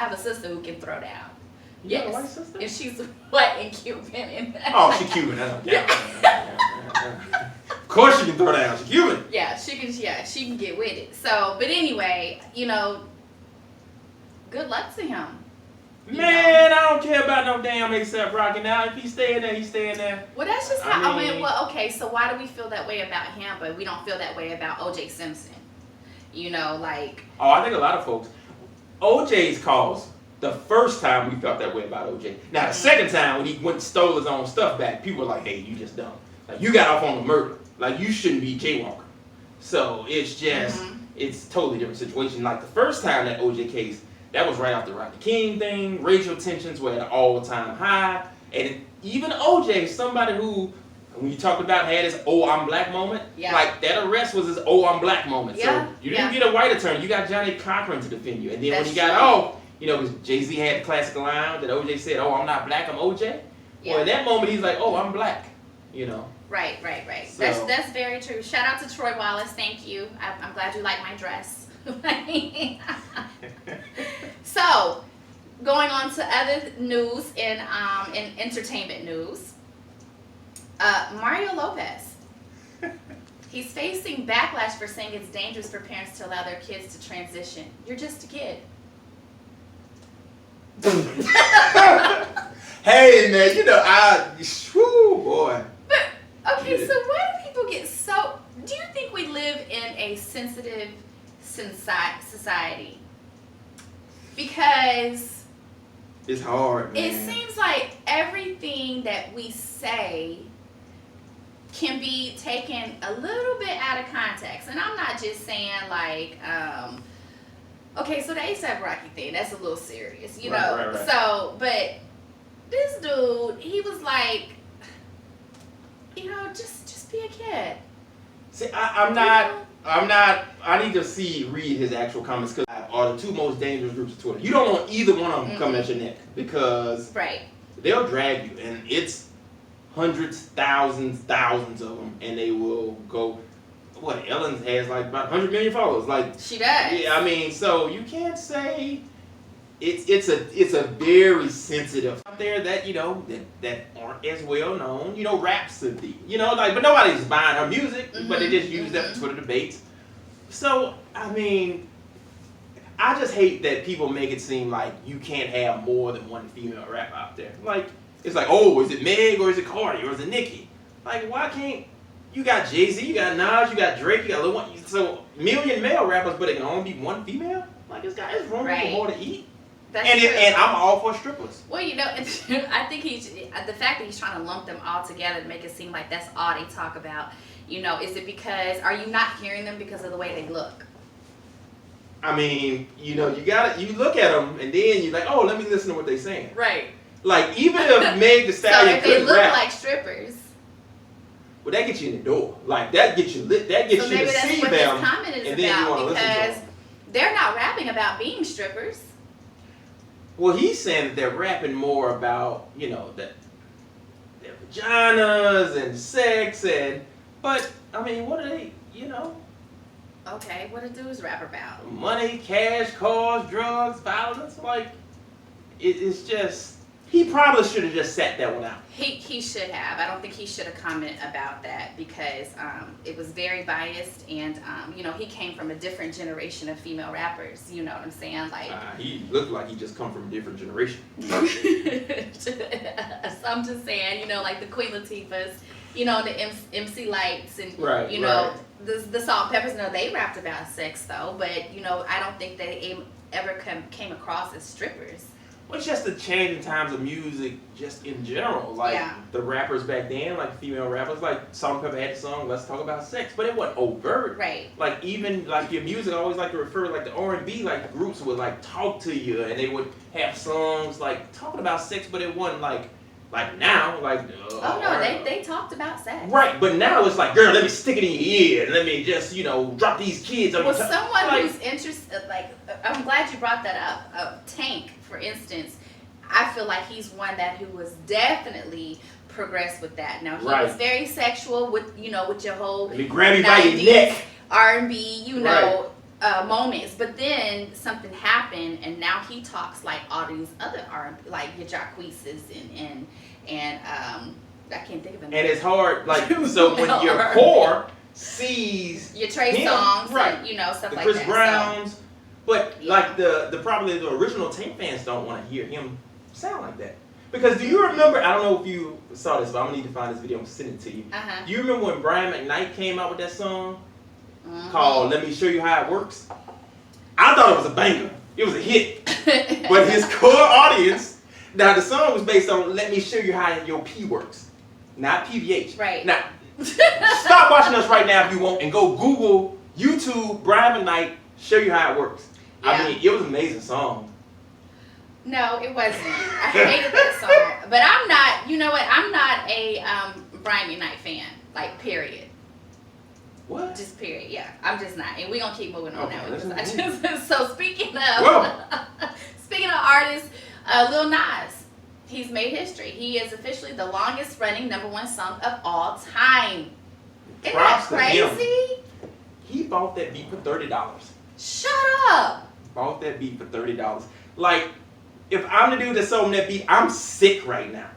have a sister who can throw down. You got a white sister? And she's white and Cuban. Oh, she's Cuban. Of course she can throw down. She's Cuban. Yeah, she can get with it. So, but anyway, good luck to him. Man, I don't care about no damn A$AP Rocky now. If he's staying there, he's staying there. Well, that's just how, okay, so why do we feel that way about him, but we don't feel that way about O.J. Simpson? Oh, I think a lot of folks, O.J.'s cause, the first time we felt that way about O.J. Now, the second time when he went and stole his own stuff back, people were like, hey, you just dumb. Like, you got off on the murder. Like, you shouldn't be jaywalker. So, it's just, it's a totally different situation. Like, the first time that O.J. case, that was right after Rodney King thing. Racial tensions were at an all-time high. And even O.J., somebody who, when you talked about had his I'm black moment, like that arrest was his I'm black moment. Yeah. So you didn't get a white attorney. You got Johnny Cochran to defend you. And then when he got off, because Jay-Z had the classic line that O.J. said, I'm not black, I'm O.J. Yeah. Well, at that moment, he's like, I'm black, Right. So. That's very true. Shout out to Troy Wallace. Thank you. I'm glad you like my dress. So, going on to other news in entertainment news, Mario Lopez. He's facing backlash for saying it's dangerous for parents to allow their kids to transition. You're just a kid. Hey, man, boy. But, okay, so why do people get so... Do you think we live in a sensitive society? Because... It's hard, man. It seems like everything that we say can be taken a little bit out of context. And I'm not just saying okay, so the A$AP Rocky thing, that's a little serious, Right. So, but this dude, he was like, just be a kid. See, I need to read his actual comments, because are the two most dangerous groups of Twitter. You don't want either one of them coming at your neck, because they'll drag you, and it's hundreds, thousands of them, and they will go. What, Ellen has like about 100 million followers. Like, she does. Yeah, so you can't say it's a very sensitive out there that that aren't as well known. Rhapsody. But nobody's buying her music, but they just use that for Twitter debates. So I mean, I just hate that people make it seem like you can't have more than one female rapper out there. Like it's like, oh, is it Meg or is it Cardi or is it Nicki? Like why can't you got Jay-Z, you got Nas, you got Drake, you got Lil Wayne, so million male rappers, but it can only be one female? Like this guy is room for more to eat. And I'm all for strippers. Well, I think the fact that he's trying to lump them all together to make it seem like that's all they talk about. Is it because, are you not hearing them because of the way they look? I mean, you look at them and then you're like, oh, let me listen to what they're saying. Right. Like even if Meg Thee Stallion so if they look rap, like strippers. Well, that gets you in the door. Like that gets you lit. That gets you to see them. So maybe that's what this comment is and then you want to listen to because them. they're not rapping about being strippers. Well, he's saying that they're rapping more about that their vaginas and sex but I mean, what are they? Okay, what do dudes rap about? Money, cash, cars, drugs, violence. Like it's just. He probably should have just sat that one out. He should have. I don't think he should have commented about that because it was very biased and he came from a different generation of female rappers. You know what I'm saying? Like he looked like he just come from a different generation. So I'm just saying, like the Queen Latifahs, the MC Lights and the Salt and Peppers. No, they rapped about sex though, but I don't think they ever came across as strippers. Well, it's just a change in times of music, just in general. Like the rappers back then, like female rappers, like Salt and Pepper had the song "Let's Talk About Sex," but it wasn't overt. Right. Like even like your music, I always like to refer like the R&B like groups would like talk to you, and they would have songs like talking about sex, but it wasn't like now like. Oh no, they talked about sex. Right, but now it's like, girl, let me stick it in your ear, and let me just drop these kids on your. Well, someone who's interested, like I'm glad you brought that up. Tank, for instance, I feel like he's one who was definitely progressed with that. Now he was very sexual with with your whole. Let me grab you by your neck. R&B, moments, but then something happened, and now he talks like all these other R&B, like your Jacquees's and I can't think of it. And it's hard, like so when your core sees your Trey Songz, and, stuff the like Chris that. Browns, but like the probably the original Tank fans don't want to hear him sound like that. Because do you remember? I don't know if you saw this, but I'm gonna need to find this video and send it to you. Do you remember when Brian McKnight came out with that song called "Let Me Show You How It Works"? I thought it was a banger. It was a hit, but his core audience. Now the song was based on "Let Me Show You How Your P Works," not PBH. Right. Now, stop watching us right now if you want, and go Google YouTube Brian McKnight "Show You How It Works." Yeah. I mean, it was an amazing song. No, it wasn't. I hated that song. But I'm not. You know what? I'm not a Brian McKnight fan. Like, period. What? Just period. Yeah, I'm just not. And we're gonna keep moving on now. Okay, So speaking of artists. Lil Nas, he's made history. He is officially the longest running #1 song of all time. Isn't that crazy? He bought that beat for $30. Shut up. Bought that beat for $30. Like, if I'm the dude that sold him that beat, I'm sick right now.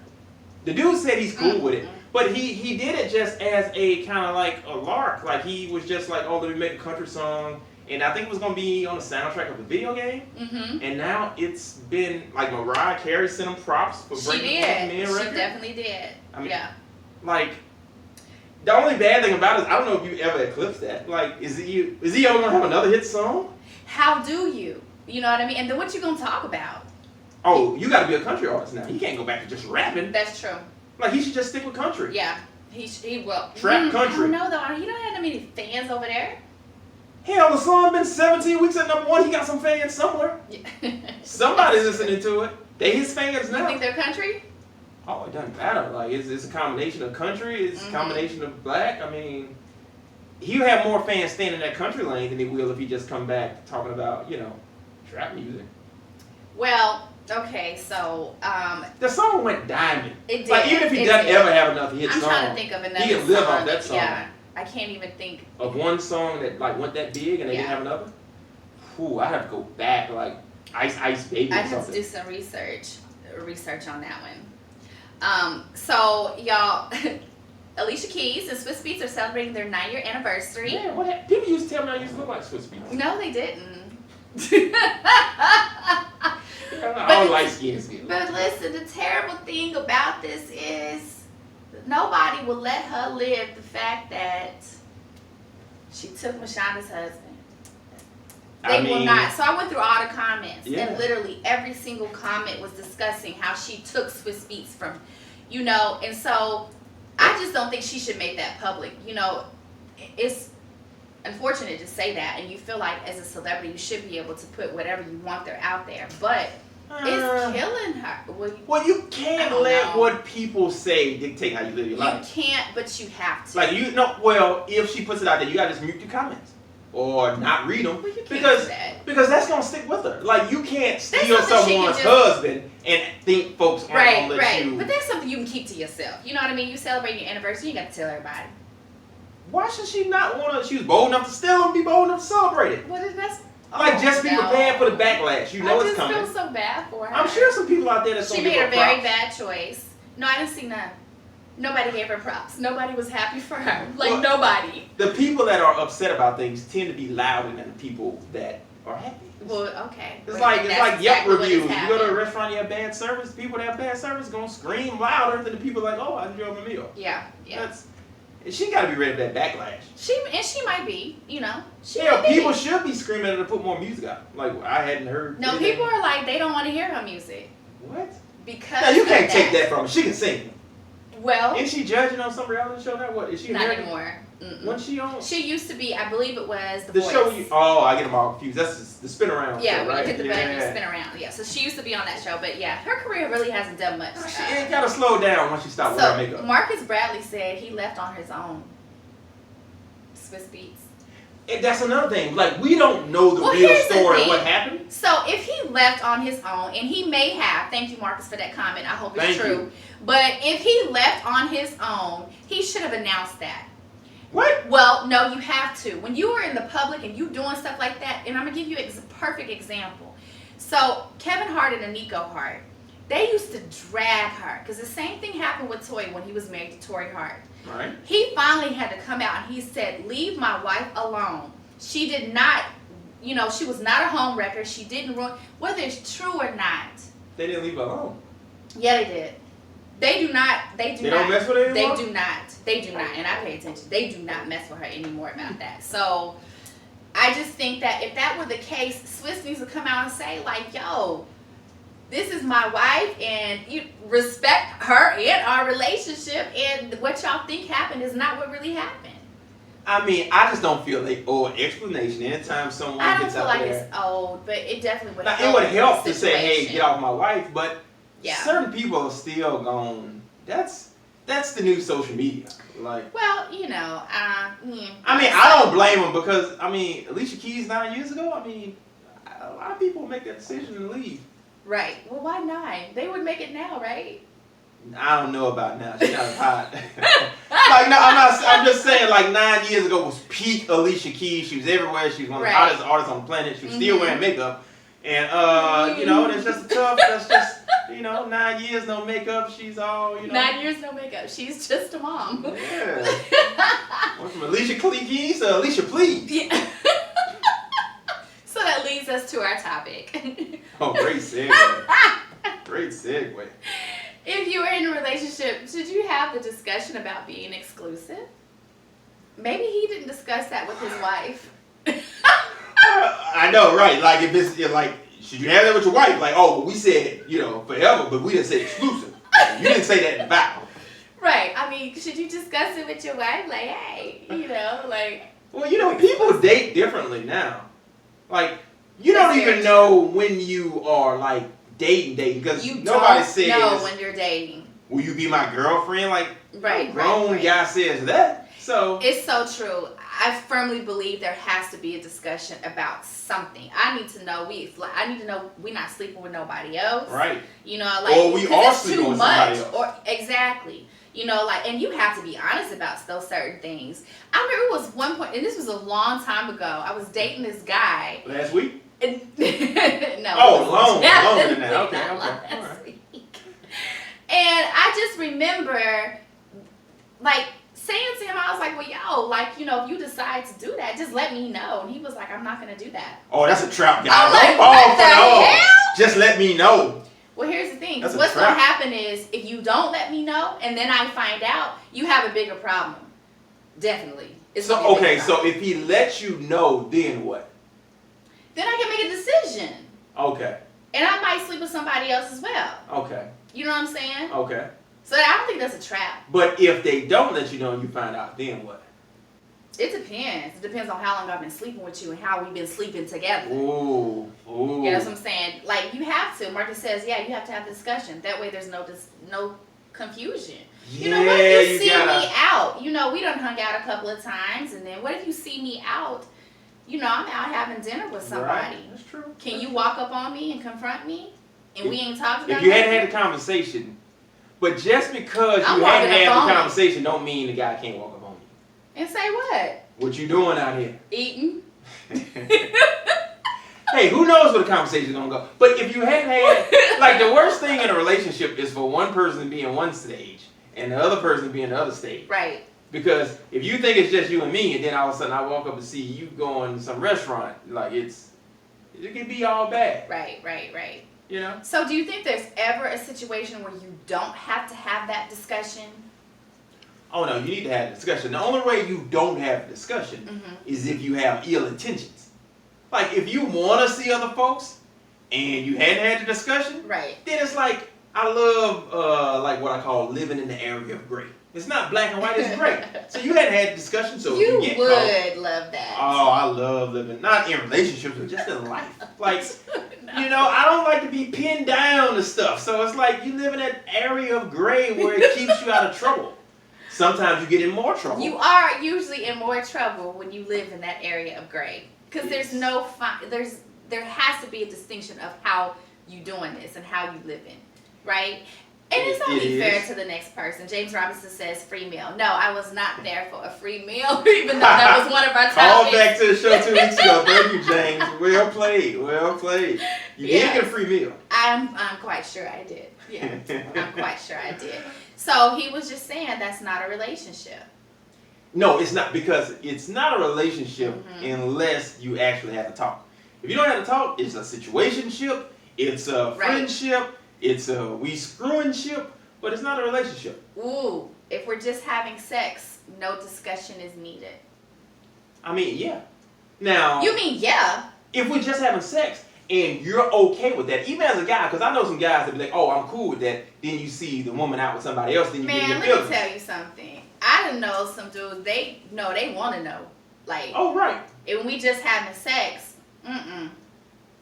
The dude said he's cool with it. But he did it just as a kind of like a lark. Like he was just like, oh, let me make a country song. And I think it was going to be on the soundtrack of the video game. And now it's been, like Mariah Carey sent him props for breaking the man record. She definitely did. I mean, like, the only bad thing about it is I don't know if you ever eclipsed that. Like, is he ever going to have another hit song? How do you? You know what I mean? And then what you going to talk about? Oh, you got to be a country artist now. You can't go back to just rapping. That's true. Like, he should just stick with country. Yeah. He will. Trap country. I don't know, though. He don't have that many fans over there. Hell, the song been 17 weeks at #1. He got some fans somewhere. Somebody's listening to it. They his fans now. You think they're country? Oh, it doesn't matter. Like, it's a combination of country. It's a combination of black. I mean, he'll have more fans staying in that country lane than he will if he just come back talking about, trap music. Well, okay, so the song went diamond. It did. Like, even if he doesn't ever have another hit song, I'm trying to think of another he can live off that song. Yeah, I can't even think of one song that like went that big and they didn't have another. Ooh, I have to go back. Like, Ice Baby or I'd have to something. do some research on that one. So y'all, Alicia Keys and Swiss Beats are celebrating their 9-year anniversary. Yeah, what happened? People used to tell me I used to look like Swiss Beats. No, they didn't. All light skins. But listen, the terrible thing about this is nobody will let her live the fact that she took Mashonda's husband. They will not. So I went through all the comments, and literally every single comment was discussing how she took Swiss Beats from, and so I just don't think she should make that public. It's unfortunate to say that, and you feel like as a celebrity you should be able to put whatever you want there out there, but it's killing her. Well, you can't let what people say dictate how you live your life. You can't, but you have to. Well, if she puts it out there, you gotta just mute the comments or not read them, Well, you can't because do that. because that's gonna stick with her. Like, you can't steal someone's husband and think folks aren't gonna let you. But that's something you can keep to yourself. You know what I mean? You celebrate your anniversary, you got to tell everybody. Why should she not want to? She was bold enough to steal them, be bold enough to celebrate it. What is that? Just be prepared for the backlash. You know it's coming. I just feel so bad for her. I'm sure some people out there that's She gonna made give a her very props. bad choice. No, I didn't see none. Nobody gave her props. Nobody was happy for her. Well, nobody. The people that are upset about things tend to be louder than the people that are happy. Well, okay. It's like Yelp reviews. You go to a happened. restaurant, you have bad service. People that have bad service gonna scream louder than the people like, oh, I enjoyed my meal. Yeah. She got to be ready for that backlash. She might be. People should be screaming at her to put more music out. Like, I hadn't heard. No, people are like, they don't want to hear her music. What? Because now, you can't take that from her. She can sing. Well, Isn't she judging on some reality show now? What is she? Not American? anymore. When's she on? She used to be. I believe it was The Voice. show. I get them all confused. That's the spin around. Yeah, show, when right? you hit the button, you spin around. Yeah, so she used to be on that show, but yeah, her career really hasn't done much. She ain't gotta slow down once she stopped wearing makeup. Marcus Bradley said he left on his own. Swiss Beats. And that's another thing. Like, we don't know the real story of what happened. So if he left on his own, and he may have, thank you, Marcus, for that comment. I hope it's true. You. But if he left on his own, he should have announced that. What? Well, no, you have to. When you are in the public and you doing stuff like that, and I'm gonna give you a perfect example. So Kevin Hart and Aniko Hart, they used to drag her because the same thing happened with Toy when he was married to Tori Hart. Right. He finally had to come out and he said, "Leave my wife alone. She did not, she was not a home wrecker. She didn't ruin." Whether it's true or not. They didn't leave her alone. Yeah, they did. They do not. They don't mess with her anymore? They do not. And I pay attention. They do not mess with her anymore about that. So I just think that if that were the case, Swiss needs to come out and say, like, yo, this is my wife, and you respect her and our relationship, and what y'all think happened is not what really happened. I mean, I just don't feel they owe an explanation anytime someone I don't gets feel out like there. it's old, but it definitely would Now, help. it would help the to say, "Hey, situation. get off my wife," but Yeah. certain people are still going. That's the new social media. Like, Well, I mean, I don't blame them because Alicia Keys 9 years ago. I mean, a lot of people make that decision and leave. Right. Well, why 9? They would make it now, right? I don't know about now. She's not as hot. No, I'm just saying. Like 9 years ago was peak Alicia Keys. She was everywhere. She was one of the hottest artists on the planet. She was still wearing makeup, and that's just tough. That's just 9 years no makeup. She's all 9 years no makeup. She's just a mom. Yeah. Went from Alicia Keys to Alicia Please. Yeah. So that leads us to our topic. Oh, great segue. Great segue. If you were in a relationship, should you have the discussion about being exclusive? Maybe he didn't discuss that with his wife. I know, right? Like, if it's like, should you have that with your wife? Like, oh, well, we said, forever, but we didn't say exclusive. You didn't say that in the vow. Right. I mean, should you discuss it with your wife? Like, hey, like. Well, people date differently now. Like, you don't even know when you are, like, dating, because nobody says, know when you're dating. Will you be my girlfriend? Like, right, a grown guy says that. So it's so true. I firmly believe there has to be a discussion about something. I need to know we're not sleeping with nobody else. Right. Or we are sleeping with somebody else. Or exactly. And you have to be honest about those certain things. I remember it was one point, and this was a long time ago. I was dating this guy. Last week? No. Oh, longer than that. Not Okay. last All right. week. And I just remember, like, saying to him, I was like, well, yo, like, you know, if you decide to do that, just let me know. And he was like, I'm not going to do that. Oh, that's a trap, guys. I'm like, Don't fall what for the hell? Just let me know. Well, here's the thing. That's a What's going to trap. happen is if you don't let me know and then I find out, you have a bigger problem. Definitely. It's gonna be a bigger problem. So if he lets you know, then what? Then I can make a decision. Okay. And I might sleep with somebody else as well. Okay. You know what I'm saying? Okay. So I don't think that's a trap. But if they don't let you know and you find out, then what? It depends. It depends on how long I've been sleeping with you and how we've been sleeping together. Ooh. You know what I'm saying? Like, you have to. Marcus says, yeah, you have to have a discussion. That way there's no confusion. Yeah, You know, what if you see gotta... me out? You know, we done hung out a couple of times, and then what if you see me out? You know, I'm out having dinner with somebody. Right. That's true. Can you walk up on me and confront me? And we ain't talked about If you nothing? hadn't had the conversation, but just because I'm you walking hadn't up had on the you. conversation don't mean the guy can't walk up on you. And say what? What you doing out here? Eating. Hey, who knows where the conversation is going to go? But if you hadn't had, like, the worst thing in a relationship is for one person to be in one stage and the other person to be in the other stage. Right. Because if you think it's just you and me, and then all of a sudden I walk up and see you going to some restaurant, like, it can be all bad. Right. You know? So do you think there's ever a situation where you don't have to have that discussion? Oh, no, you need to have a discussion. The only way you don't have a discussion is if you have ill intentions. Like, if you want to see other folks and you hadn't had the discussion, right? Then it's like, I love, like, what I call living in the area of gray. It's not black and white, it's gray. So you hadn't had the discussion, so you get would caught. love that. Oh, I love living, not in relationships, but just in life. Like, you know, I don't like to be pinned down to stuff. So it's like, you live in that area of gray where it keeps you out of trouble. Sometimes you get in more trouble. You are usually in more trouble when you live in that area of gray. Because there's no there has to be a distinction of how you doing this and how you living, right? And it's only fair to the next person. James Robinson says free meal. No, I was not there for a free meal, even though that was one of our topics. Call back to the show 2 weeks ago. Thank you, James. Well played. Well played. You did get a free meal. I'm quite sure I did. Yeah, I'm quite sure I did. So he was just saying that's not a relationship. No, it's not, because it's not a relationship unless you actually have to talk. If you don't have to talk, it's a situationship, it's a friendship, it's a we screwing ship, but it's not a relationship. Ooh, if we're just having sex, no discussion is needed. I mean, yeah. Now, you mean yeah? If we're just having sex and you're okay with that, even as a guy, because I know some guys that be like, oh, I'm cool with that. Then you see the woman out with somebody else, then you get in your feelings. Man, let me tell you something. I done know some dudes, they want to know. Like, oh, right. And we just having sex,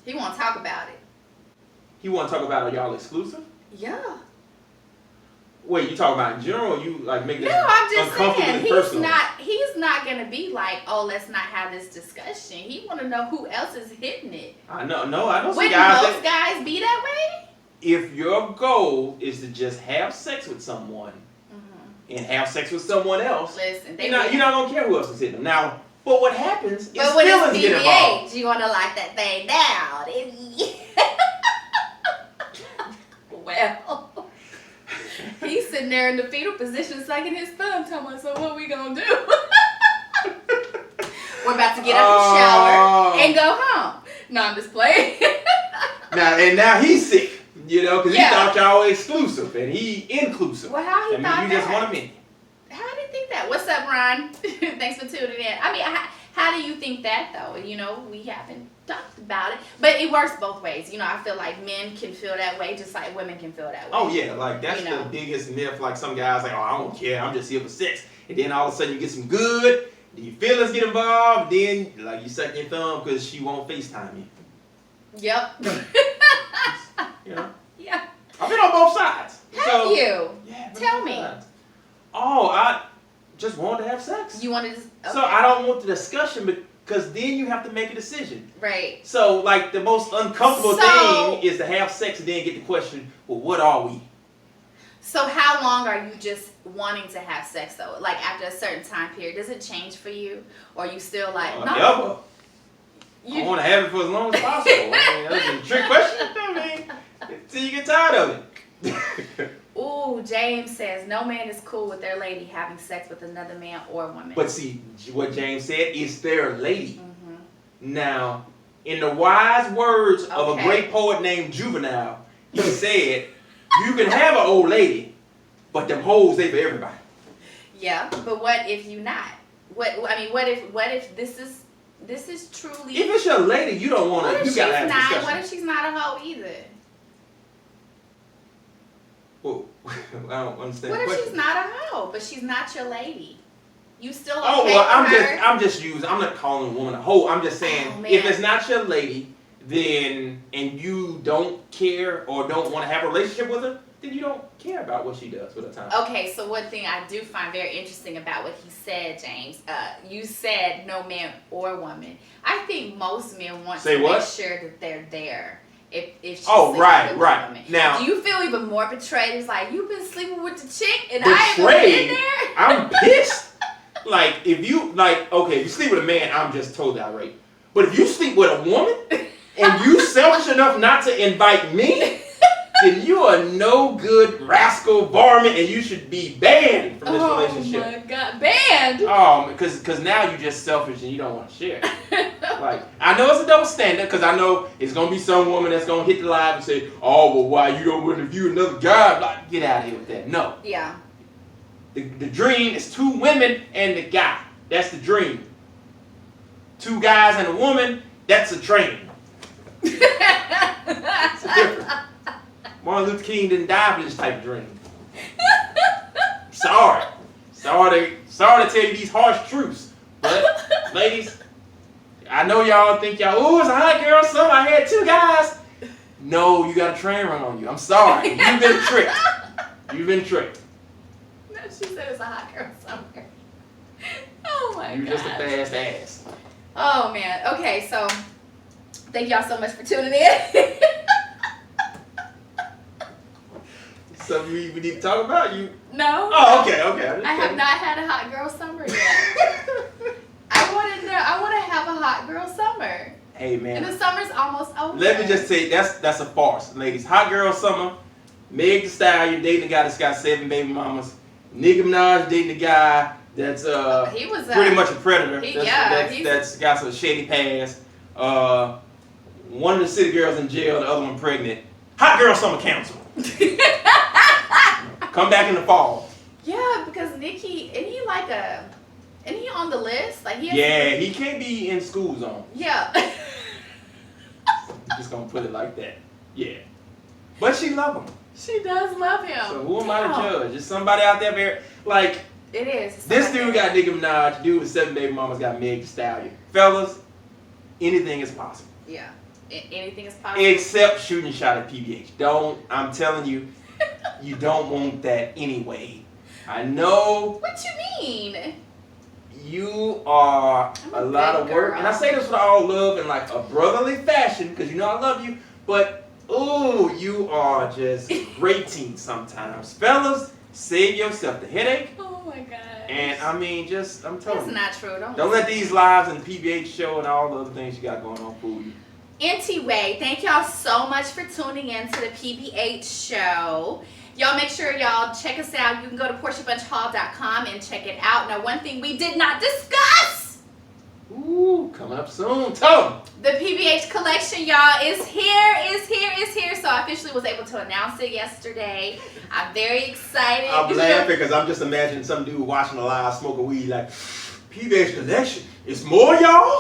he want to talk about it. He want to talk about, are y'all exclusive? Yeah. Wait, you talking about in general, or you like make this I'm just uncomfortable saying, and personal? he's not going to be like, oh, let's not have this discussion. He want to know who else is hitting it. I know some guys. Wouldn't most guys be that way? If your goal is to just have sex with someone and have sex with someone else, listen, you're not going to care who else is hitting them. Now, but what happens is but when feelings it's get involved. PBH, you want to lock that thing down. Well, he's sitting there in the fetal position sucking his thumb, telling us, so what we going to do? We're about to get up in the shower and go home. No, I'm just playing. Now he's sick. You know, because he thought y'all were exclusive and he inclusive. Well, how he thought that? You just want a minute. How did he think that? What's up, Ron? Thanks for tuning in. I mean, how do you think that, though? You know, we haven't talked about it. But it works both ways. You know, I feel like men can feel that way just like women can feel that way. Oh, yeah. Like, that's the biggest myth. Like, some guys like, oh, I don't care. I'm just here for sex. And then all of a sudden you get some good. Then your feelings get involved. Then, like, you suck your thumb because she won't FaceTime you. Yep. You know? Yeah. I've been on both sides. Have you? Yeah. Tell me. Oh, I just wanted to have sex. You wanted to... Okay. So I don't want the discussion because then you have to make a decision. Right. So, like, the most uncomfortable thing is to have sex and then get the question, well, what are we? So how long are you just wanting to have sex, though? Like, after a certain time period, does it change for you? Or are you still like, no? Ever. I want to have it for as long as possible. I mean, that's a trick question. I mean, until you get tired of it. Ooh, James says no man is cool with their lady having sex with another man or woman. But see, what James said is their lady. Now, in the wise words of a great poet named Juvenile, he said, you can have an old lady, but them hoes, they for everybody. Yeah, but what if you not? What if this is truly... If it's your lady, you don't want to... You got to have a discussion. What if she's not a hoe either? Well, I don't understand. What if she's not a hoe, but she's not your lady? You still okay Oh well, her? I'm not calling a woman a hoe. I'm just saying if it's not your lady, then and you don't care or don't want to have a relationship with her, then you don't care about what she does with her time. Okay, so one thing I do find very interesting about what he said, James, you said no man or woman. I think most men want to make sure that they're there. If she's right. Woman. Now, do you feel even more betrayed? It's like you've been sleeping with the chick and I ain't been in there. I'm pissed. Like if you sleep with a man, I'm just totally irate. But if you sleep with a woman and you selfish enough not to invite me, then you are no good rascal varmint, and you should be banned from this relationship. Oh my God, banned? Because now you're just selfish and you don't want to share. Like I know it's a double standard because I know it's gonna be some woman that's gonna hit the live and say, "Oh, well, why you don't interview another guy?" Like, get out of here with that. No. Yeah. The dream is 2 women and the guy. That's the dream. 2 guys and a woman. That's a train. It's a difference. Martin Luther King didn't die for this type of dream. Sorry to tell you these harsh truths, but ladies, I know y'all think y'all, it's a hot girl summer. I had 2 guys. No, you got a train run on you. I'm sorry. You've been tricked. You've been tricked. No, she said it's a hot girl summer. Oh my God. You're just a fast ass. Oh man. Okay, so thank y'all so much for tuning in. Something we need to talk about? You? No. Oh, okay. I have not had a hot girl summer yet. I want to have a hot girl summer. Hey man. And the summer's almost over. Let me just say that's a farce, ladies. Hot girl summer. Meg Thee Stallion dating a guy that's got 7 baby mamas. Nicki Minaj dating a guy that's he was pretty much a predator. That's got some shady past. One of the city girls in jail, the other one pregnant. Hot girl summer council. Come back in the fall. Yeah, because Nicki, isn't he on the list? Like he can't be in school zone. Yeah. Just gonna put it like that. Yeah. But she love him. She does love him. So who am I to judge? Is somebody out there like it is. This dude got Nicki Minaj, dude with 7 baby mamas got Meg Thee Stallion. Fellas, anything is possible. Yeah. Anything is possible. Except shooting a shot at PBH. I'm telling you, you don't want that anyway. I know. What you mean? You are a lot of work. And I say this with all love in like a brotherly fashion, because you know I love you, but you are just grating sometimes. Fellas, save yourself the headache. Oh my God. And I mean, I'm telling you. That's not true. Don't let these lives and PBH show and all the other things you got going on fool you. Anyway, thank y'all so much for tuning in to the PBH show. Y'all make sure y'all check us out. You can go to PortiaBunchHall.com and check it out. Now, one thing we did not discuss. Coming up soon. Tell them. The PBH collection, y'all, is here. So I officially was able to announce it yesterday. I'm very excited. I'm laughing because I'm just imagining some dude watching a live smoking weed like, PBH collection. It's more, y'all?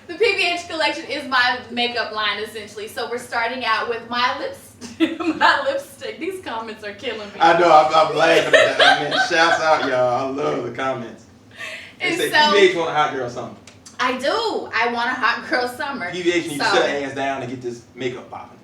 The PBH collection is my makeup line, essentially. So we're starting out with my lipstick. These comments are killing me. I know, I'm laughing at that. I mean, shouts out, y'all. I love the comments. They say PBH want a hot girl summer. I do. I want a hot girl summer. PBH needs to sit her ass down and get this makeup popping.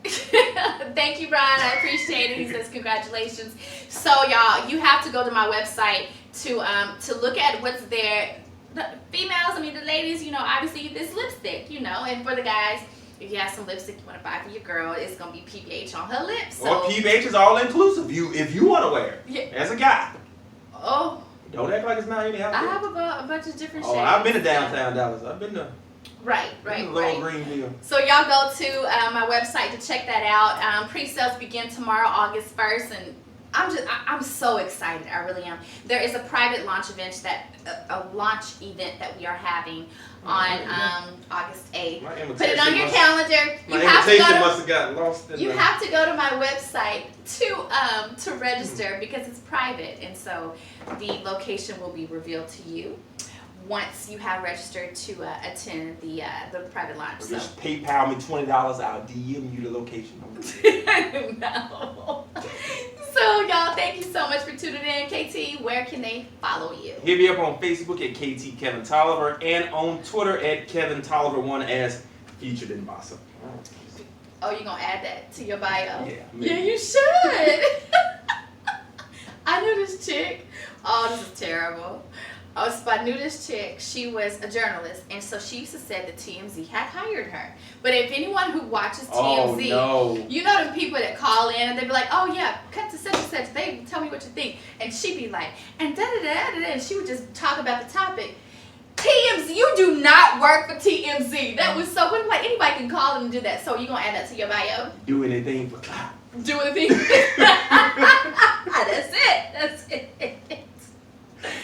Thank you, Brian. I appreciate it. He says congratulations. So, y'all, you have to go to my website to look at what's there. The females, the ladies, obviously this lipstick, and for the guys, if you have some lipstick you want to buy for your girl, it's going to be PBH on her lips. So. Or PBH is all inclusive. If you want to wear it as a guy. Oh. Don't act like it's not any out I there. have a bunch of different Oh, shades. I've been to downtown Dallas. I've been to Right. Little Greenville. So y'all go to my website to check that out. Pre-sales begin tomorrow, August 1st, and I'm so excited. I really am. There is a private launch event that we are having on August 8th. Put it on your calendar. My invitation must have got lost. You have to go to my website to register because it's private, and so the location will be revealed to you once you have registered to attend the private launch. Or just PayPal me $20. I'll DM you the location. No. So y'all, thank you so much for tuning in. KT, where can they follow you? Hit me up on Facebook at KT Kevin Tolliver and on Twitter at Kevin Tolliver1 as featured in Bossa. Oh, you gonna add that to your bio? Yeah. Yeah, you should. I knew this chick. Oh, this is terrible. Oh, so I knew this chick. She was a journalist, and so she used to say that TMZ had hired her. But if anyone who watches TMZ, you know the people that call in and they be like, "Oh yeah, cut to such and such. They tell me what you think," and she'd be like, "And da da da da," and she would just talk about the topic. TMZ, you do not work for TMZ. That was so good. Like anybody can call and do that. So you gonna add that to your bio? Do anything for clout. Do anything. That's it. That's it.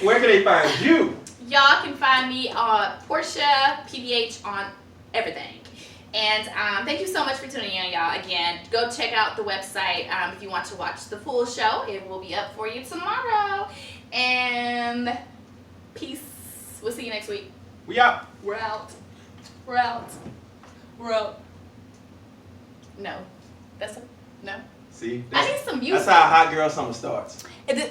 Where can they find you? Y'all can find me on Portia PBH on everything. And thank you so much for tuning in, y'all. Again, go check out the website if you want to watch the full show. It will be up for you tomorrow. And peace. We'll see you next week. We out. We're out. We're out. We're out. No. No. See? I need some music. That's how Hot Girl Summer starts. It's